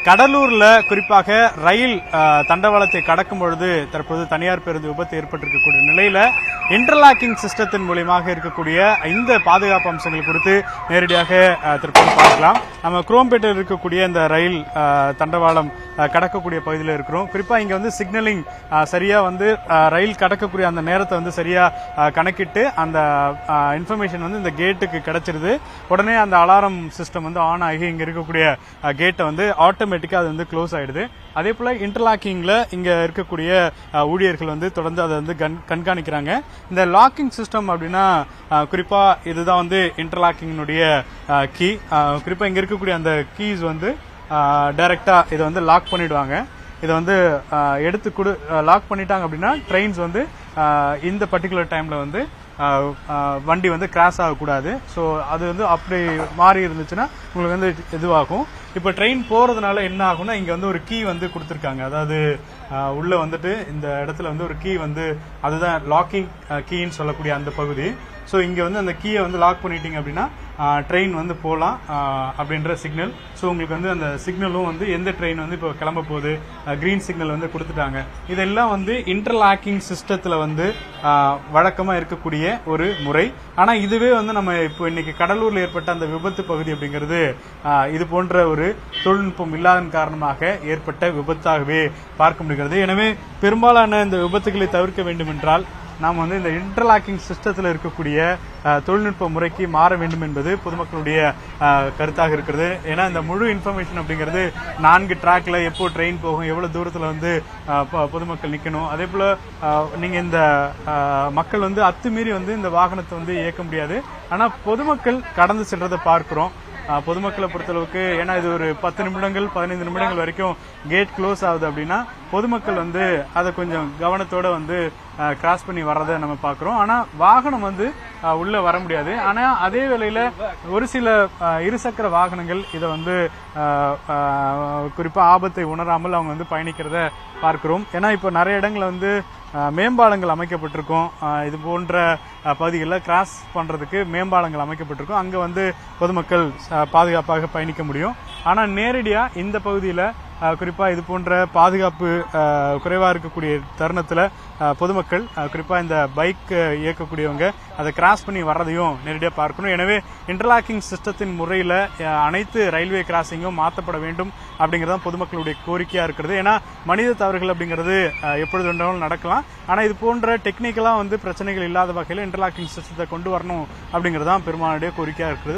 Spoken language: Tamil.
கடலூர்ல குறிப்பாக ரயில் தண்டவாளத்தை கடக்கும் பொழுது தற்போது தனியார் பேருந்து விபத்து ஏற்பட்டிருக்கக்கூடிய நிலையில இன்டர்லாக்கிங் சிஸ்டத்தின் மூலமாக இருக்கக்கூடிய இந்த பாதுகாப்பு அம்சங்கள் குறித்து நேரடியாக தற்போது பார்க்கலாம். நம்ம குரோம்பேட்டையில் இருக்கக்கூடிய இந்த ரயில் தண்டவாளம் கடக்கக்கூடிய பகுதியில் இருக்கிறோம். குறிப்பா இங்க வந்து சிக்னலிங் சரியா வந்து ரயில் கடக்கக்கூடிய அந்த நேரத்தை வந்து சரியா கணக்கிட்டு அந்த இன்ஃபர்மேஷன் வந்து இந்த கேட்டுக்கு கிடைச்சிருது. உடனே அந்த அலாரம் சிஸ்டம் வந்து ஆன் ஆகி இங்க இருக்கக்கூடிய கேட்டை வந்து ஆட்டோமேட்டிக்கா அது வந்து க்ளோஸ் ஆயிடுது. அதே போல இன்டர்லாக்கிங்ல இங்க இருக்கக்கூடிய ஊழியர்கள் வந்து தொடர்ந்து அதை வந்து கண்காணிக்கிறாங்க. இந்த லாக்கிங் சிஸ்டம் அப்படின்னா குறிப்பா இதுதான் வந்து இன்டர்லாக்கிங்கினுடைய கீ. குறிப்பா இங்க இருக்கக்கூடிய அந்த கீஸ் வந்து டைரக்டா இதை வந்து லாக் பண்ணிடுவாங்க. இதை வந்து எடுத்து லாக் பண்ணிட்டாங்க அப்படின்னா ட்ரெயின்ஸ் வந்து இந்த பர்டிகுலர் டைம்ல வந்து வண்டி வந்து கிராஸ் ஆகக்கூடாது. ஸோ அது வந்து அப்படி மாறி இருந்துச்சுன்னா உங்களுக்கு வந்து இதுவாகும். இப்போ ட்ரெயின் போறதுனால என்ன ஆகும்னா இங்க வந்து ஒரு கீ வந்து கொடுத்துருக்காங்க. அதாவது உள்ள வந்துட்டு இந்த இடத்துல வந்து ஒரு கீ வந்து அதுதான் லாக்கிங் கீன்னு சொல்லக்கூடிய அந்த பகுதி. ஸோ இங்க வந்து அந்த கீயை வந்து லாக் பண்ணிட்டீங்க அப்படின்னா ட்ரெயின் வந்து போகலாம் அப்படின்ற சிக்னல். ஸோ உங்களுக்கு வந்து அந்த சிக்னலும் வந்து எந்த ட்ரெயின் வந்து இப்போ கிளம்ப போகுது கிரீன் சிக்னல் வந்து கொடுத்துட்டாங்க. இதெல்லாம் வந்து இன்டர்லாக்கிங் சிஸ்டத்தில் வந்து வழக்கமாக இருக்கக்கூடிய ஒரு முறை. ஆனால் இதுவே வந்து நம்ம இப்போ இன்னைக்கு கடலூரில் ஏற்பட்ட அந்த விபத்து பகுதி அப்படிங்கிறது இது போன்ற ஒரு தொழில்நுட்பம் இல்லாதன் காரணமாக ஏற்பட்ட விபத்தாகவே பார்க்க முடிகிறது. எனவே பெரும்பாலான இந்த விபத்துகளை தவிர்க்க வேண்டும் என்றால் நாம் வந்து இந்த இன்டர்லாக்கிங் சிஸ்டத்தில் இருக்கக்கூடிய தொழில்நுட்ப முறைக்கு மாற வேண்டும் என்பது பொதுமக்களுடைய கருத்தாக இருக்கிறது. ஏன்னா இந்த முழு இன்ஃபர்மேஷன் அப்படிங்கிறது 4 ட்ராக்ல எப்போ ட்ரெயின் போகும், எவ்வளவு தூரத்தில் வந்து பொதுமக்கள் நிற்கணும். அதே போல நீங்க இந்த மக்கள் வந்து அத்துமீறி வந்து இந்த வாகனத்தை வந்து இயக்க முடியாது. ஆனா பொதுமக்கள் கடந்து சென்றதை பார்க்கிறோம். பொதுமக்களை பொறுத்தளவுக்கு ஏன்னா இது ஒரு 10 நிமிடங்கள் 15 நிமிடங்கள் வரைக்கும் கேட் க்ளோஸ் ஆகுது அப்படின்னா பொதுமக்கள் வந்து அதை கொஞ்சம் கவனத்தோட வந்து கிராஸ் பண்ணி வர்றதை நம்ம பார்க்கிறோம். ஆனா வாகனம் வந்து உள்ள வர முடியாது. ஆனா அதே வேளையில ஒரு சில இருசக்கர வாகனங்கள் இதை வந்து குறிப்பா ஆபத்தை உணராமல் அவங்க வந்து பயணிக்கிறத பார்க்கிறோம். ஏன்னா இப்போ நிறைய இடங்கள்ல வந்து மேம்பாலங்கள் அமைக்கப்பட்டிருக்கும். இது போன்ற பகுதிகளில் கிராஸ் பண்றதுக்கு மேம்பாலங்கள் அமைக்கப்பட்டிருக்கும். அங்க வந்து பொதுமக்கள் பாதுகாப்பாக பயணிக்க முடியும். ஆனா நேரடியா இந்த பகுதியில குறிப்பா இது போன்ற பாதுகாப்பு குறைவா இருக்கக்கூடிய தருணத்துல பொதுமக்கள் குறிப்பா இந்த பைக் இயக்கக்கூடியவங்க அதை கிராஸ் பண்ணி வர்றதையும் நேரடியாக பார்க்கணும். எனவே இன்டர்லாக்கிங் சிஸ்டத்தின் முறையில அனைத்து ரயில்வே கிராசிங்கும் மாற்றப்பட வேண்டும் அப்படிங்கறதான் பொதுமக்களுடைய கோரிக்கையா இருக்கிறது. ஏன்னா மனித தவறுகள் அப்படிங்கிறது எப்பொழுது வேண்டாலும் நடக்கலாம். ஆனா இது போன்ற டெக்னிக்கலா வந்து பிரச்சனைகள் இல்லாத வகையில் இன்டர்லாக்கிங் சிஸ்டத்தை கொண்டு வரணும் அப்படிங்கறதான் பெரும்பாலுடைய கோரிக்கையா இருக்கிறது.